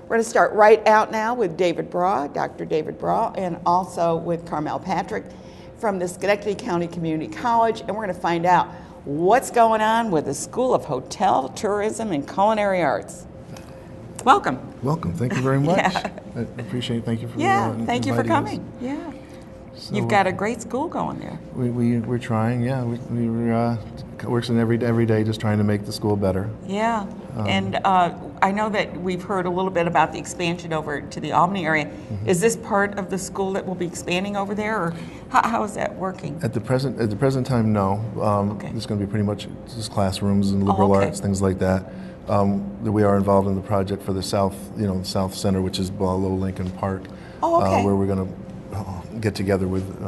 We're going to start right out now with David Braw, Dr. David Braw, and also with Carmel Patrick from the Schenectady County Community College, and we're going to find out what's going on with the School of Hotel, Tourism, and Culinary Arts. Welcome. Welcome. Thank you very much. Yeah. I appreciate it. Thank you for thank you for coming. Us. Yeah. So You've got a great school going there. We're trying. Yeah, we're working every day just trying to make the school better. Yeah. And I know that we've heard a little bit about the expansion over to the Albany area. Mm-hmm. Is this part of the school that will be expanding over there, or how is that working? At the present time, no. Okay. It's going to be pretty much just classrooms and liberal arts, things like that. We are involved in the project for the South Center, which is below Lincoln Park, where we're going to get together with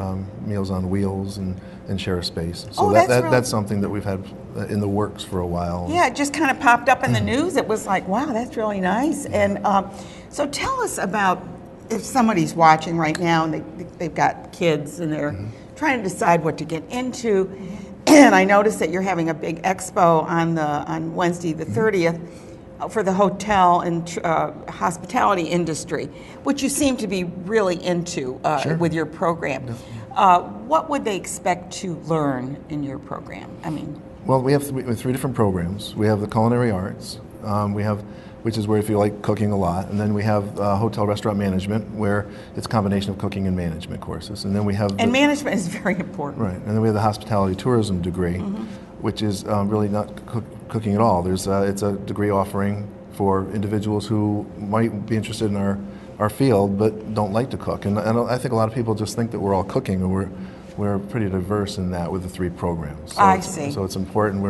Meals on Wheels and share a space. So that's something that we've had in the works for a while. Yeah, it just kind of popped up in the news. It was like, wow, that's really nice. And so tell us about, if somebody's watching right now and they've got kids and they're trying to decide what to get into. And I noticed that you're having a big expo on Wednesday the 30th for the hotel and hospitality industry, which you seem to be really into with your program. What would they expect to learn in your program? I mean, well, we have three different programs. We have the culinary arts, which is where if you like cooking a lot, and then we have hotel restaurant management, where it's a combination of cooking and management courses, and then we have management is very important. Right, and then we have the hospitality tourism degree, which is really not cooking at all. It's a degree offering for individuals who might be interested in our field but don't like to cook, and I think a lot of people just think that we're all cooking, and we're pretty diverse in that with the three programs. So I see. So it's important.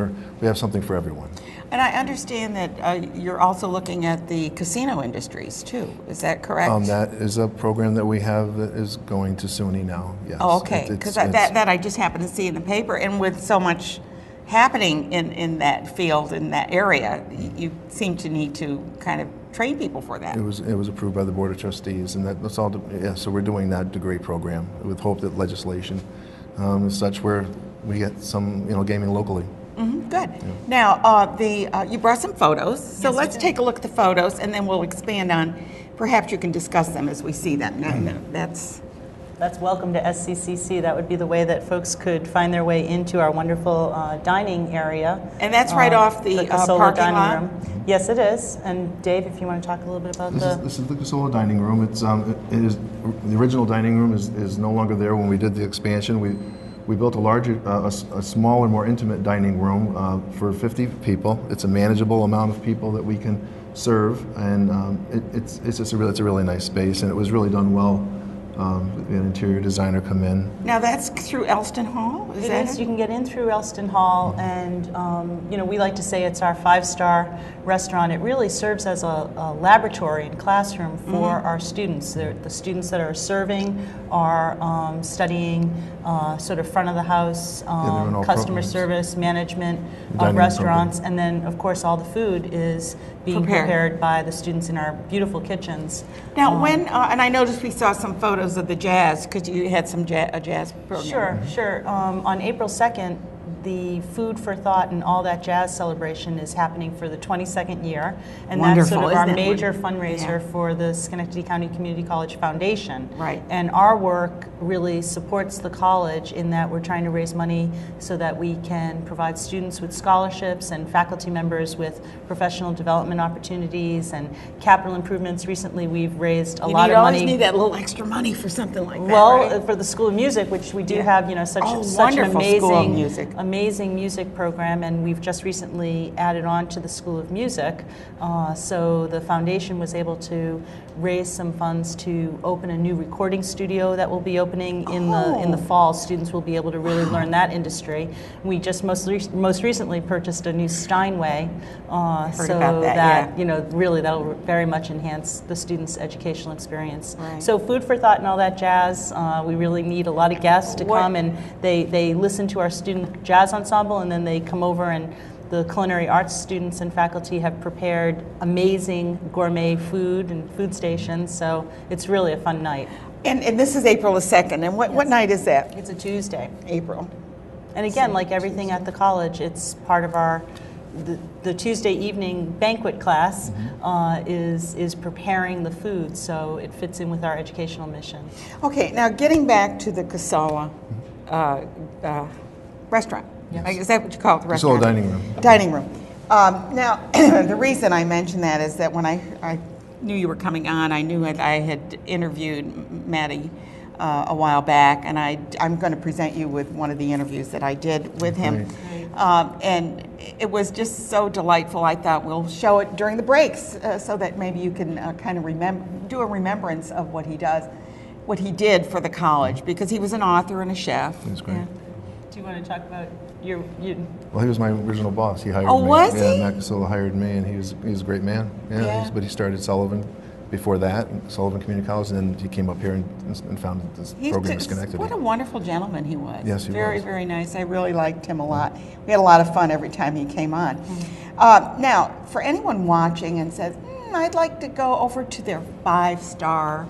We have something for everyone. And I understand that you're also looking at the casino industries too. Is that correct? That is a program that we have that is going to SUNY now. Yes. Oh, okay. Because that I just happened to see in the paper, and with so much happening in that field, in that area, you seem to need to kind of train people for that. It was approved by the Board of Trustees, and that's all. So we're doing that degree program with hope that legislation is such where we get some gaming locally. Good. Yeah. Now, you brought some photos, so let's take a look at the photos, and then we'll expand on. Perhaps you can discuss them as we see them. That's welcome to SCCC. That would be the way that folks could find their way into our wonderful dining area. And that's right off the parking lot? Room. Yes, it is. And Dave, if you want to talk a little bit about this is the Casola dining room. It is the original dining room is no longer there. When we did the expansion, we built a smaller, more intimate dining room for 50 people. It's a manageable amount of people that we can serve, and it's a really nice space, and it was really done well. An interior designer come in. Now that's through Elston Hall? It is. You can get in through Elston Hall, and we like to say it's our 5-star restaurant. It really serves as a laboratory and classroom for our students. The students that are serving are studying sort of front of the house, customer service, management of restaurants, and then of course all the food is being prepared by the students in our beautiful kitchens. Now and I noticed we saw some photos of the jazz, because you had some a jazz program. Sure. On April 2nd, the Food for Thought and All That Jazz celebration is happening for the 22nd year, and that's sort of our major fundraiser for the Schenectady County Community College Foundation. Right. And our work really supports the college in that we're trying to raise money so that we can provide students with scholarships and faculty members with professional development opportunities and capital improvements. Recently, we've raised a lot of money. You always need that little extra money for something like that. Well, right? For the School of Music, which we do have, such an amazing music program, and we've just recently added on to the School of Music. So the foundation was able to raise some funds to open a new recording studio that will be opening in the fall. Students will be able to really learn that industry. We just most recently purchased a new Steinway, really that'll very much enhance the students' educational experience. Right. So Food for Thought and All That Jazz. We really need a lot of guests to come, and they listen to our student jazz ensemble, and then they come over, and the culinary arts students and faculty have prepared amazing gourmet food and food stations, so it's really a fun night. And this is April the 2nd, and what night is that? It's a Tuesday. April. And again, like everything at the college, it's part of our the Tuesday evening banquet class is preparing the food, so it fits in with our educational mission. Okay, now getting back to the Casala restaurant. Yes. Is that what you call it, the restaurant? Casala dining room. Dining room. Now, the reason I mention that is that when I knew you were coming on, I knew I had interviewed Maddie a while back, and I'm going to present you with one of the interviews that I did with him. And it was just so delightful. I thought we'll show it during the breaks so that maybe you can kind of do a remembrance of what he does, what he did for the college, because he was an author and a chef. That's great. Yeah. Do you want to talk about your? Well, he was my original boss. He hired me. Oh, was he? Yeah, Matt Casala hired me, and he was a great man. Yeah. But he started Sullivan before that, Sullivan Community College, and then he came up here and founded this program in Schenectady. What a wonderful gentleman he was. Yes, he very, was. very nice. I really liked him a lot. We had a lot of fun every time he came on. Now, for anyone watching and says, I'd like to go over to their 5-star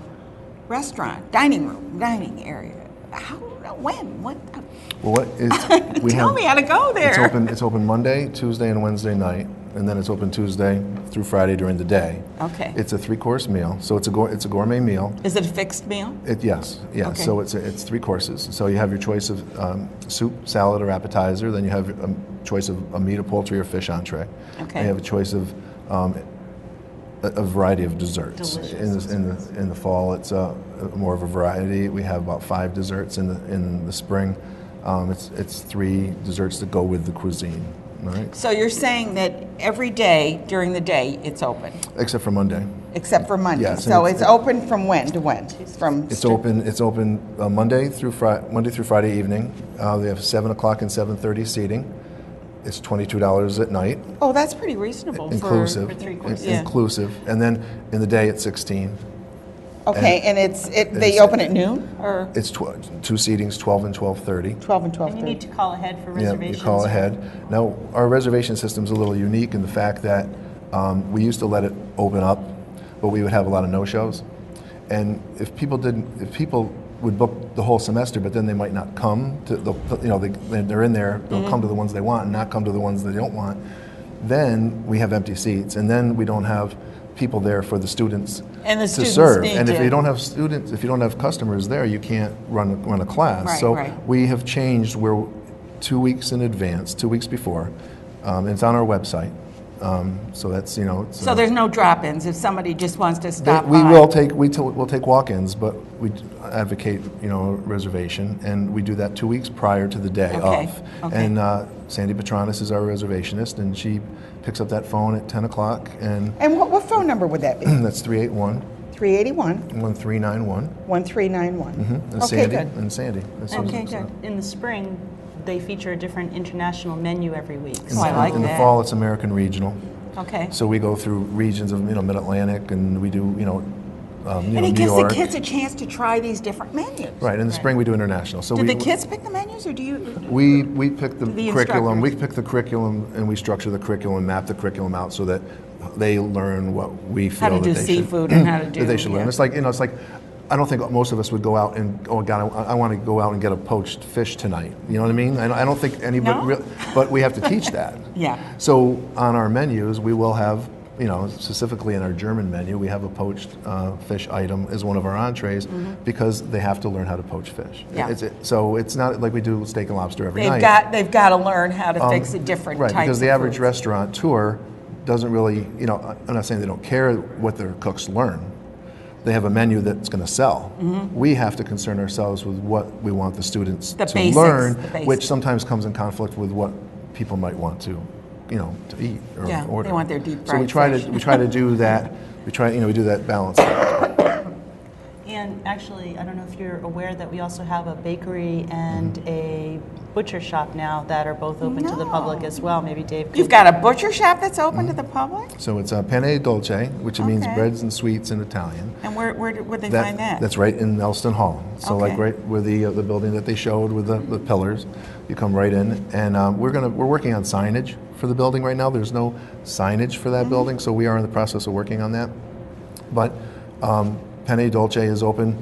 restaurant, dining area. How? When? What? Well, what is Tell me how to go there. It's open Monday, Tuesday, and Wednesday night, and then it's open Tuesday through Friday during the day. Okay. It's a 3-course meal, so it's a gourmet meal. Is it a fixed meal? Yes. Okay. So it's 3 courses. So you have your choice of soup, salad, or appetizer. Then you have a choice of a meat, a poultry, or fish entree. Okay. And you have a choice of a variety of desserts. Delicious. In the fall, it's more of a variety. We have about 5 desserts in the spring. It's 3 desserts that go with the cuisine. All right. So you're saying that every day during the day it's open, Except for Monday. except for Monday. Yes, So and it's open from when to when? From It's open Monday through Friday evening. They have 7 o'clock and 7:30 seating. It's $22 at night, Oh, that's pretty reasonable inclusive. for 3 courses. Yeah. Inclusive, and then in the day it's 16. Okay, and they open at noon or It's 2 seatings, 12 and 12:30. 12 and 12:30? And you need to call ahead for Yeah, reservations. you call ahead. Now, our reservation system's a little unique in the fact that we used to let it open up, but we would have a lot of no-shows. And if people would book the whole semester, but then they might not come to they're in there, they'll come to the ones they want and not come to the ones they don't want, then we have empty seats, and then we don't have people there for the students And the to students serve. need And if to- you don't have students, if you don't have customers there, you can't run a class. Right, so right. we have changed where 2 weeks in advance, 2 weeks before, and it's on our website. So that's So there's no drop-ins if somebody just wants to stop by? we'll take walk-ins, but we advocate reservation, and we do that 2 weeks prior to the day Okay, of. okay. And Sandy Petronis is our reservationist, and she picks up that phone at 10 o'clock, and And what phone number would that be? that's 381 381 1391. 1391. And Okay, Sandy, good. and Sandy. And Susan, Okay, so. good. In the spring, they feature a different international menu every week. Oh, I like In the that. fall, it's American regional. Okay. So we go through regions of Mid-Atlantic, and we do And it New gives York. the kids a chance to try these different menus. Right. In the spring, we do international. So Do we the kids pick the menus, or do you? we pick the The curriculum. We instructors. pick the curriculum, and we structure the curriculum, map the curriculum out so that they learn what we feel How to that do they seafood should, and how to do. that they should learn. yeah. It's like I don't think most of us would go out and God, I want to go out and get a poached fish tonight. You know what I mean? I don't think anybody. No? But we have to teach that. Yeah. So on our menus, we will have, specifically in our German menu, we have a poached fish item as one of our entrees because they have to learn how to poach fish. Yeah. So it's not like we do steak and lobster every night. They've got to learn how to fix the different Right, types because of the average foods. restaurateur doesn't really, I'm not saying they don't care what their cooks learn. They have a menu that's going to sell. We have to concern ourselves with what we want the students The to basics, learn, the basics. which sometimes comes in conflict with what people might want to eat or Yeah, they order. want their deep So we fried try fish. to do that. We do that balance. And actually, I don't know if you're aware that we also have a bakery and a butcher shop now that are both open to the public as well. Maybe Dave could. You've got a butcher shop that's open to the public, So it's a penne dolce, which means Okay. breads and sweets in Italian. and where would they find that? That's right in Elston Hall. So Okay. like right where the building that they showed with the pillars, you come right in, and we're working on signage for the building right now. There's no signage for that building, so we are in the process of working on that. But Penne Dolce is open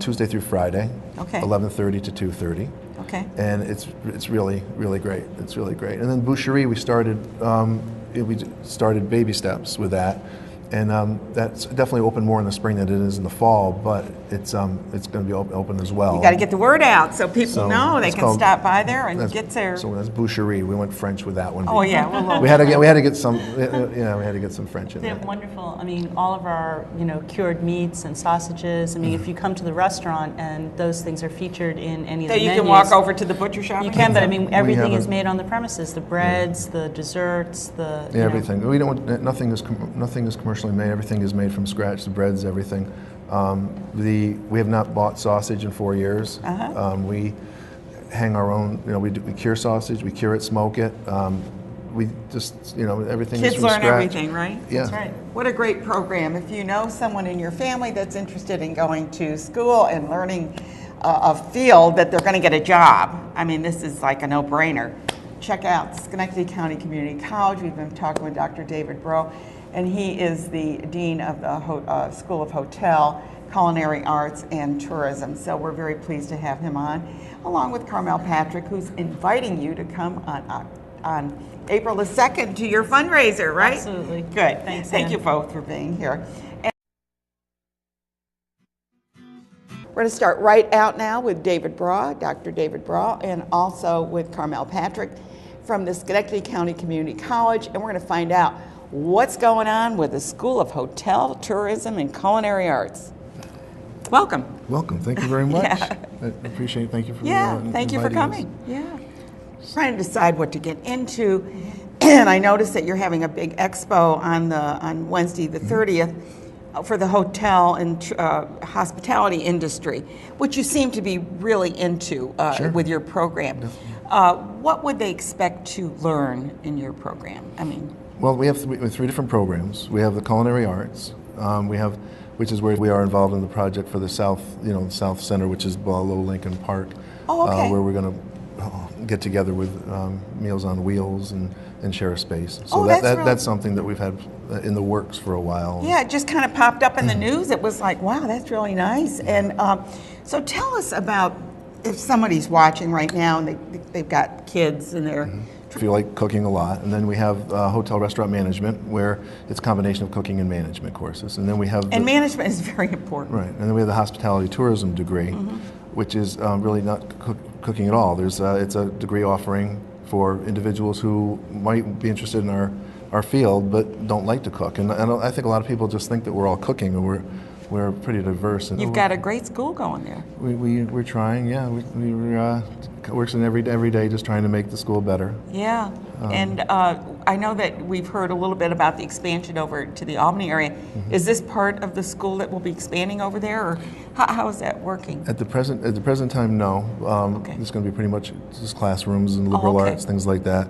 Tuesday through Friday, Okay. 11:30 to 2:30. Okay. And it's really great. It's really great. And then boucherie, we started baby steps with that, and that's definitely open more in the spring than it is in the fall. But it's going to be open as well. You got to get the word out so people So know they it's can called- stop by there and get their. So that's boucherie. We went French with that one. Oh yeah, well, We had to get some. Yeah, we had to get some French in They there. have wonderful, I mean, all of our, cured meats and sausages. I mean, if you come to the restaurant and those things are featured in any of so the you menus. can walk over to the butcher shop. You and can, get but I some? mean, everything have is a- made on the premises. The breads, the desserts, the Yeah, everything. We don't. Nothing is commercially made. Everything is made from scratch. The breads, everything. We have not bought sausage in 4 years. We hang our own. We cure sausage. We cure it, smoke it. We just everything is Kids from learn scratch. everything, right? Yeah. That's right. What a great program. If you know someone in your family that's interested in going to school and learning a field that they're going to get a job, I mean, this is like a no-brainer. Check out Schenectady County Community College. We've been talking with Dr. David Bro, and he is the Dean of the School of Hotel, Culinary Arts, and Tourism. So we're very pleased to have him on, along with Carmel Patrick, who's inviting you to come on April the 2nd to your fundraiser, right? Absolutely. Good. Thanks, Thank Ann. you both for being here. And we're going to start right out now with David Braw, Dr. David Braw, and also with Carmel Patrick from the Schenectady County Community College, and we're going to find out what's going on with the School of Hotel, Tourism, and Culinary Arts. Welcome. Welcome. Thank you very much. Yeah. I appreciate it. Thank you for Thank you for inviting us. coming. Yeah. Trying to decide what to get into, and I noticed that you're having a big expo on Wednesday the 30th for the hotel and hospitality industry, which you seem to be really into Sure. with your program. What would they expect to learn in your program? I mean, Well, we have three different programs. We have the Culinary Arts. Which is where we are involved in the project for the South, South Center, which is below Lincoln Park. Oh, okay. Where we're going to get together with Meals on Wheels and share a space. So Oh, that's really- that's something that we've had in the works for a while. yeah, it just kind of popped up in the news. It was like, wow, that's really nice. And so tell us about if somebody's watching right now and they've got kids and they're If you like cooking a lot, and then we have hotel restaurant management, where it's a combination of cooking and management courses, and then we have and management is very important. right, and then we have the hospitality tourism degree, which is really not cooking at all. It's a degree offering for individuals who might be interested in our field but don't like to cook, and I think a lot of people just think that we're all cooking, and we're pretty diverse. And You've got a great school going there. we're trying, yeah. We're working every day just trying to make the school better. Yeah, and I know that we've heard a little bit about the expansion over to the Albany area. Is this part of the school that will be expanding over there, or how is that working? At the present time, no. Okay. It's going to be pretty much just classrooms and liberal okay. arts, things like that.